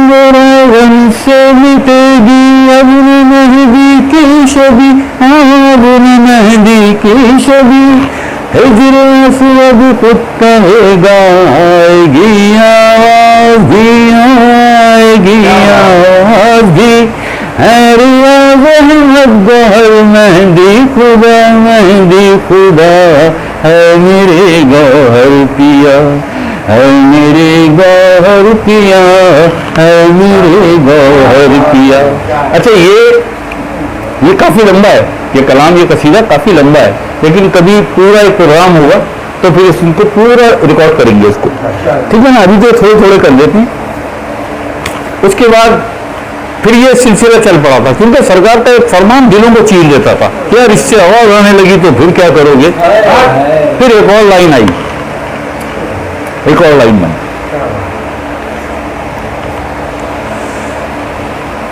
मेरा गम से मिटेगी अब मेहंदी की छवि, अब मेहंदी की छवि, हिजर असवद खुद कहेगा आएगी आवाज़ भी, आएगी आवाज़ भी। है रियाज़ अहमद गोहर मेहंदी खुदा, मेहंदी खुदा, है मेरे गौहर पिया, है मेरे गौहर पिया, है मेरे गौहर पिया। अच्छा ये काफ़ी लंबा है, ये कलाम, ये कसीदा काफ़ी लंबा है, लेकिन कभी पूरा एक प्रोग्राम होगा तो फिर इसको पूरा रिकॉर्ड करेंगे इसको, ठीक है ना। अभी तो थोड़े थोड़े कर देते हैं, उसके बाद फिर ये सिलसिला चल पड़ा था, क्योंकि सरकार का एक फरमान दिलों को चीर देता था कि यार इससे आवाज़ आने लगी तो फिर क्या करोगे। फिर एक और लाइन आई, एक और लाइन बनी,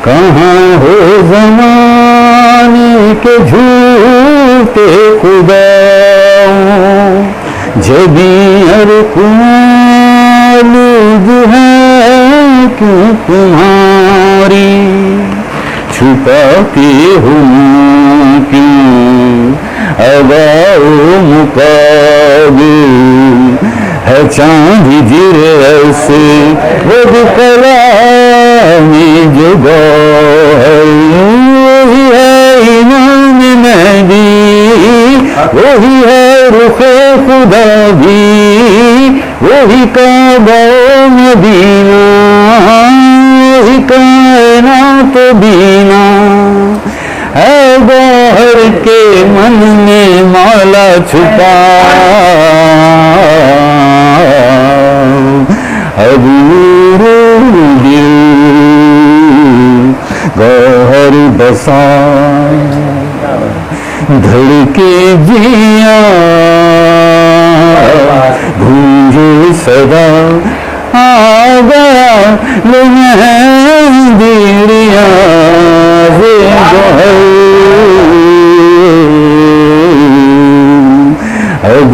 कहाँ हो ज़माने के झूठे खुदा, जबी अरकुआलूद है क्यों तुम्हारी, छुपाते हो क्यों अदाओ मुकाबिल, है चांद जिरे से वो कला में जो गौहर, वही है इमाम महदी, वही है रुखे खुदा भी, वही काबा मदीना, वही कायनात बीना, है गौहर के मन में मौला छुपा, अबूरो दिल गौहर बसा, धड़के जिया गूंजे सदा, आ गया लो मेहंदी रियाज़ गौहर, अब